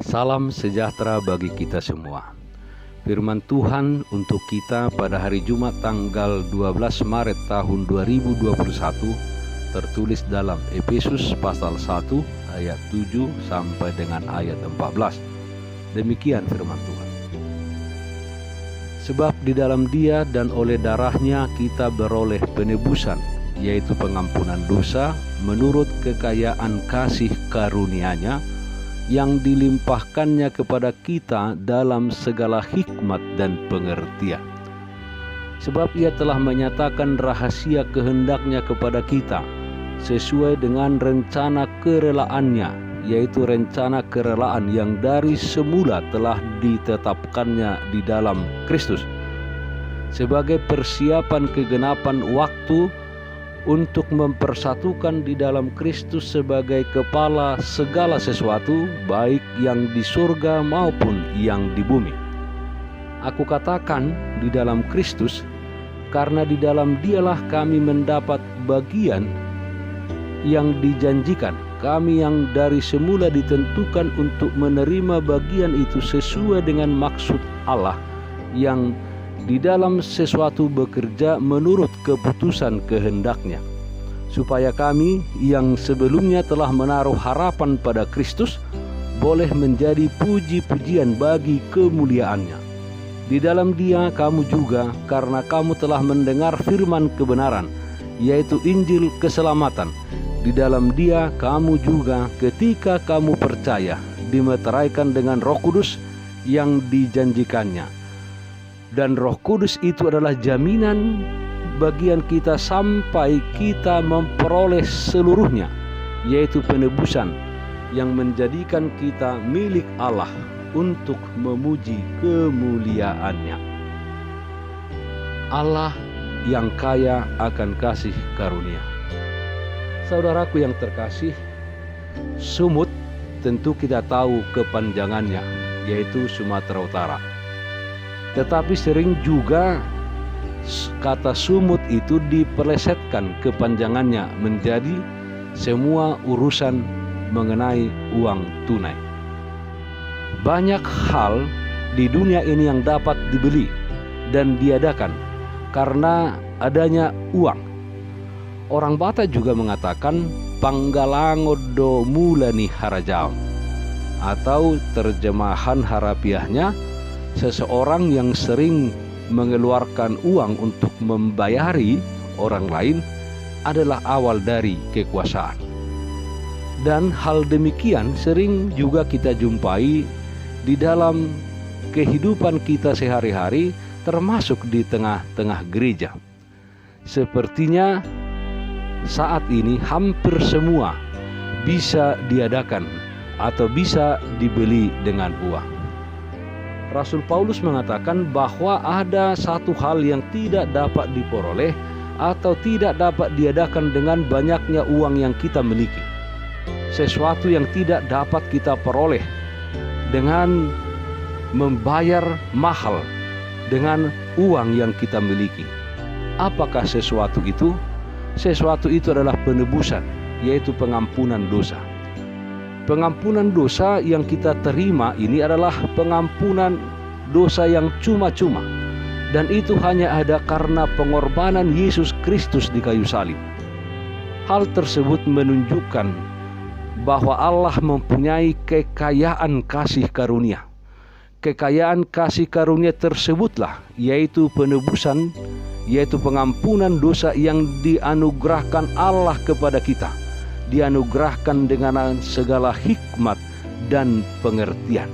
Salam sejahtera bagi kita semua. Firman Tuhan untuk kita pada hari Jumat tanggal 12 Maret tahun 2021 tertulis dalam Efesus pasal 1 ayat 7 sampai dengan ayat 14. Demikian firman Tuhan. Sebab di dalam Dia dan oleh darahnya kita beroleh penebusan, yaitu pengampunan dosa menurut kekayaan kasih karunia-Nya yang dilimpahkannya kepada kita dalam segala hikmat dan pengertian. Sebab Ia telah menyatakan rahasia kehendak-Nya kepada kita sesuai dengan rencana kerelaan-Nya, yaitu rencana kerelaan yang dari semula telah ditetapkannya di dalam Kristus sebagai persiapan kegenapan waktu untuk mempersatukan di dalam Kristus sebagai kepala segala sesuatu, baik yang di surga maupun yang di bumi. Aku katakan di dalam Kristus, karena di dalam Dialah kami mendapat bagian yang dijanjikan. Kami yang dari semula ditentukan untuk menerima bagian itu sesuai dengan maksud Allah yang di dalam sesuatu bekerja menurut keputusan kehendak-Nya, supaya kami yang sebelumnya telah menaruh harapan pada Kristus boleh menjadi puji-pujian bagi kemuliaan-Nya. Di dalam Dia kamu juga, karena kamu telah mendengar firman kebenaran, yaitu Injil keselamatan. Di dalam Dia kamu juga ketika kamu percaya dimeteraikan dengan Roh Kudus yang dijanjikannya. Dan Roh Kudus itu adalah jaminan bagian kita sampai kita memperoleh seluruhnya, yaitu penebusan yang menjadikan kita milik Allah untuk memuji kemuliaan-Nya. Allah yang kaya akan kasih karunia. Saudaraku yang terkasih, Sumut tentu kita tahu kepanjangannya, yaitu Sumatera Utara. Tetapi sering juga kata sumut itu dipelesetkan kepanjangannya menjadi semua urusan mengenai uang tunai. Banyak hal di dunia ini yang dapat dibeli dan diadakan karena adanya uang. Orang Batak juga mengatakan panggalango do mulani harajao, atau terjemahan harafiahnya, seseorang yang sering mengeluarkan uang untuk membayari orang lain adalah awal dari kekuasaan. Dan hal demikian sering juga kita jumpai di dalam kehidupan kita sehari-hari, termasuk di tengah-tengah gereja. Sepertinya saat ini hampir semua bisa diadakan atau bisa dibeli dengan uang. Rasul Paulus mengatakan bahwa ada satu hal yang tidak dapat diperoleh atau tidak dapat diadakan dengan banyaknya uang yang kita miliki. Sesuatu yang tidak dapat kita peroleh dengan membayar mahal dengan uang yang kita miliki. Apakah sesuatu itu? Sesuatu itu adalah penebusan, yaitu pengampunan dosa. Pengampunan dosa yang kita terima ini adalah pengampunan dosa yang cuma-cuma, dan itu hanya ada karena pengorbanan Yesus Kristus di kayu salib. Hal tersebut menunjukkan bahwa Allah mempunyai kekayaan kasih karunia. Kekayaan kasih karunia tersebutlah yaitu penebusan, yaitu pengampunan dosa yang dianugerahkan Allah kepada kita. Dianugerahkan dengan segala hikmat dan pengertian.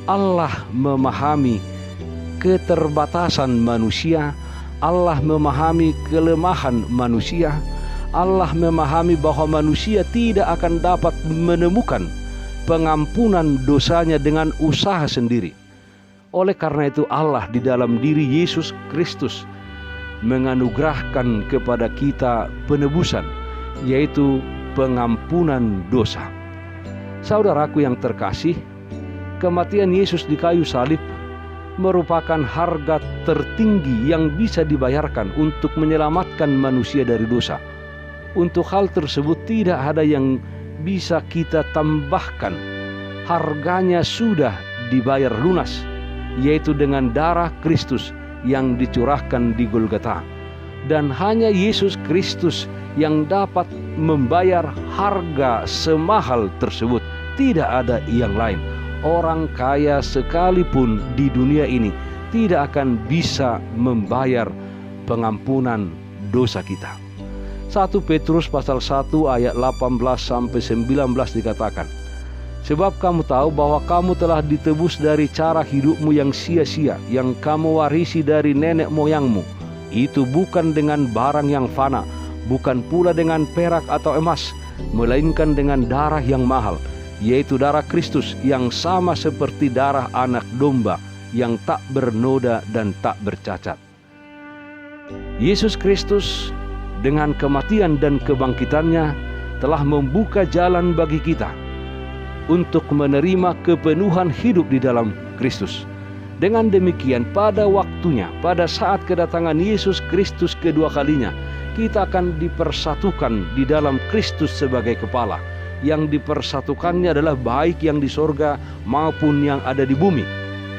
Allah memahami keterbatasan manusia, Allah memahami kelemahan manusia, Allah memahami bahwa manusia tidak akan dapat menemukan pengampunan dosanya dengan usaha sendiri. Oleh karena itu Allah di dalam diri Yesus Kristus menganugerahkan kepada kita penebusan, yaitu pengampunan dosa. Saudaraku yang terkasih, kematian Yesus di kayu salib merupakan harga tertinggi yang bisa dibayarkan untuk menyelamatkan manusia dari dosa. Untuk hal tersebut tidak ada yang bisa kita tambahkan harganya sudah dibayar lunas, yaitu dengan darah Kristus yang dicurahkan di Golgota. Dan hanya Yesus Kristus yang dapat membayar harga semahal tersebut. Tidak ada yang lain. Orang kaya sekalipun di dunia ini tidak akan bisa membayar pengampunan dosa kita. 1 Petrus pasal 1 ayat 18 sampai 19 dikatakan, sebab kamu tahu bahwa kamu telah ditebus dari cara hidupmu yang sia-sia, yang kamu warisi dari nenek moyangmu. Itu bukan dengan barang yang fana, bukan pula dengan perak atau emas, melainkan dengan darah yang mahal, yaitu darah Kristus yang sama seperti darah anak domba yang tak bernoda dan tak bercacat. Yesus Kristus dengan kematian dan kebangkitannya telah membuka jalan bagi kita untuk menerima kepenuhan hidup di dalam Kristus. Dengan demikian, pada waktunya, pada saat kedatangan Yesus Kristus kedua kalinya, kita akan dipersatukan di dalam Kristus sebagai kepala. Yang dipersatukannya adalah baik yang di sorga maupun yang ada di bumi.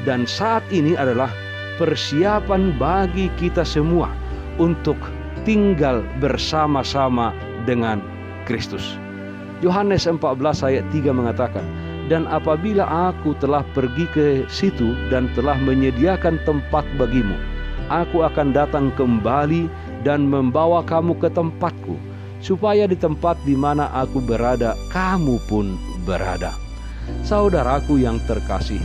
Dan saat ini adalah persiapan bagi kita semua untuk tinggal bersama-sama dengan Kristus. Yohanes 14 ayat 3 mengatakan, dan apabila aku telah pergi ke situ dan telah menyediakan tempat bagimu, aku akan datang kembali dan membawa kamu ke tempatku, supaya di tempat di mana aku berada, kamu pun berada. Saudaraku yang terkasih,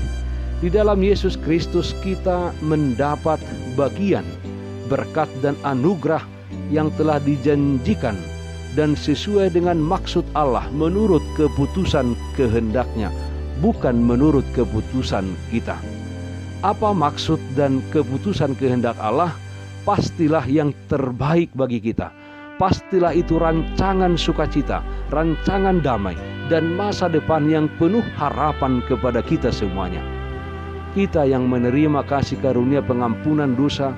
di dalam Yesus Kristus kita mendapat bagian, berkat dan anugerah yang telah dijanjikan dan sesuai dengan maksud Allah menurut keputusan kehendaknya, bukan menurut keputusan kita. Apa maksud dan keputusan kehendak Allah? Pastilah yang terbaik bagi kita. Pastilah itu rancangan sukacita, rancangan damai, dan masa depan yang penuh harapan kepada kita semuanya. Kita yang menerima kasih karunia pengampunan dosa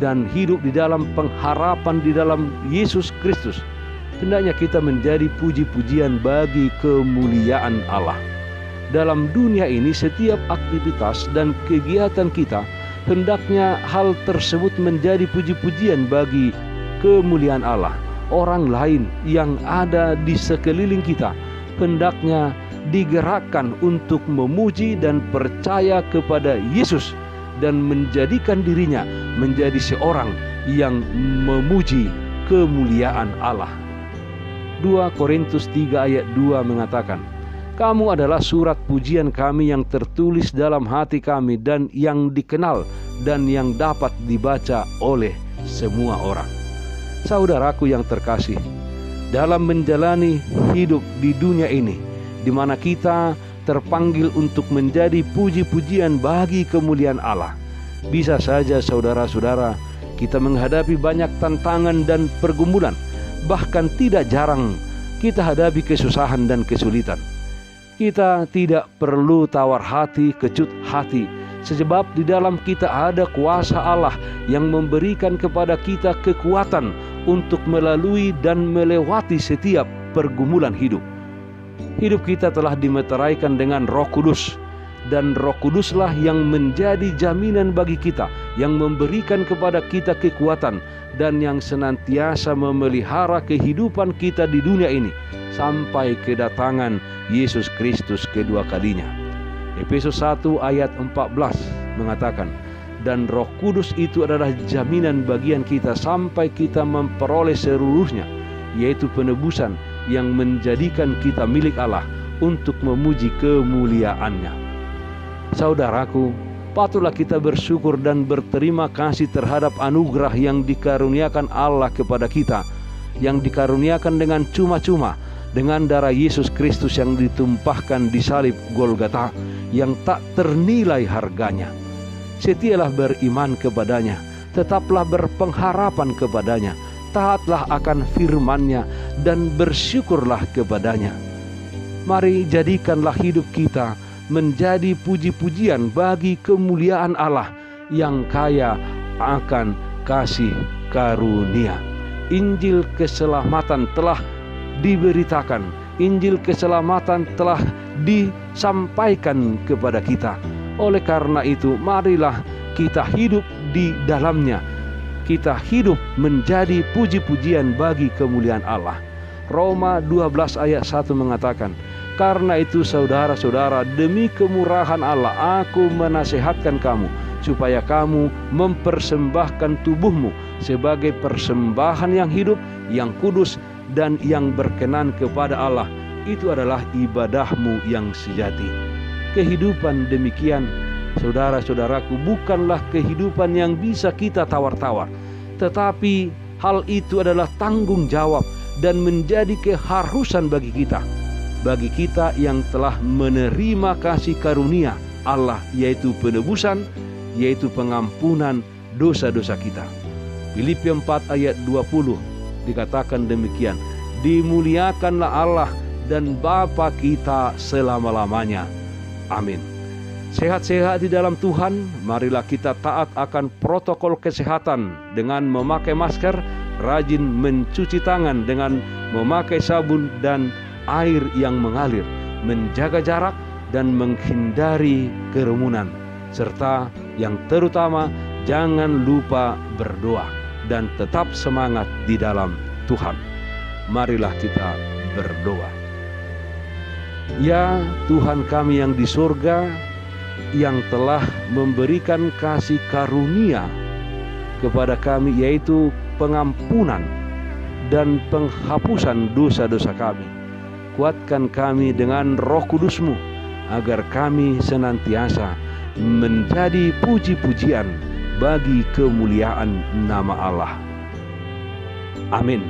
dan hidup di dalam pengharapan di dalam Yesus Kristus, hendaknya kita menjadi puji-pujian bagi kemuliaan Allah. Dalam dunia ini, setiap aktivitas dan kegiatan kita, hendaknya hal tersebut menjadi puji-pujian bagi kemuliaan Allah. Orang lain yang ada di sekeliling kita hendaknya digerakkan untuk memuji dan percaya kepada Yesus dan menjadikan dirinya menjadi seorang yang memuji kemuliaan Allah. 2 Korintus 3 ayat 2 mengatakan, kamu adalah surat pujian kami yang tertulis dalam hati kami dan yang dikenal dan yang dapat dibaca oleh semua orang. Saudaraku yang terkasih, dalam menjalani hidup di dunia ini, di mana kita terpanggil untuk menjadi puji-pujian bagi kemuliaan Allah, bisa saja saudara-saudara kita menghadapi banyak tantangan dan pergumulan. Bahkan tidak jarang kita hadapi kesusahan dan kesulitan. Kita tidak perlu tawar hati, kecut hati, sebab di dalam kita ada kuasa Allah yang memberikan kepada kita kekuatan untuk melalui dan melewati setiap pergumulan hidup. Hidup kita telah dimeteraikan dengan Roh Kudus, dan Roh Kuduslah yang menjadi jaminan bagi kita, yang memberikan kepada kita kekuatan dan yang senantiasa memelihara kehidupan kita di dunia ini sampai kedatangan Yesus Kristus kedua kalinya. Efesus 1 ayat 14 mengatakan, dan Roh Kudus itu adalah jaminan bagian kita sampai kita memperoleh seluruhnya, yaitu penebusan yang menjadikan kita milik Allah untuk memuji kemuliaan-Nya. Saudaraku, patutlah kita bersyukur dan berterima kasih terhadap anugerah yang dikaruniakan Allah kepada kita, yang dikaruniakan dengan cuma-cuma dengan darah Yesus Kristus yang ditumpahkan di salib Golgota, yang tak ternilai harganya. Setialah beriman kepadanya, tetaplah berpengharapan kepadanya, taatlah akan firman-Nya dan bersyukurlah kepadanya. Mari jadikanlah hidup kita menjadi puji-pujian bagi kemuliaan Allah yang kaya akan kasih karunia. Injil keselamatan telah diberitakan, Injil keselamatan telah disampaikan kepada kita. Oleh karena itu, marilah kita hidup di dalamnya. Kita hidup menjadi puji-pujian bagi kemuliaan Allah. Roma 12 ayat 1 mengatakan, karena itu saudara-saudara, demi kemurahan Allah aku menasihatkan kamu, supaya kamu mempersembahkan tubuhmu sebagai persembahan yang hidup, yang kudus, dan yang berkenan kepada Allah. Itu adalah ibadahmu yang sejati. Kehidupan demikian, saudara-saudaraku, bukanlah kehidupan yang bisa kita tawar-tawar, tetapi hal itu adalah tanggung jawab dan menjadi keharusan bagi kita yang telah menerima kasih karunia Allah, yaitu penebusan, yaitu pengampunan dosa-dosa kita. Filipi 4 ayat 20 dikatakan demikian, dimuliakanlah Allah dan Bapa kita selama-lamanya. Amin. Sehat-sehat di dalam Tuhan, marilah kita taat akan protokol kesehatan dengan memakai masker, rajin mencuci tangan dengan memakai sabun dan air yang mengalir, menjaga jarak dan menghindari kerumunan, serta yang terutama jangan lupa berdoa dan tetap semangat di dalam Tuhan. Marilah kita berdoa. Ya Tuhan kami yang di surga, yang telah memberikan kasih karunia kepada kami, yaitu pengampunan dan penghapusan dosa-dosa kami. Kuatkan kami dengan Roh Kudus-Mu, agar kami senantiasa menjadi puji-pujian bagi kemuliaan nama Allah. Amin.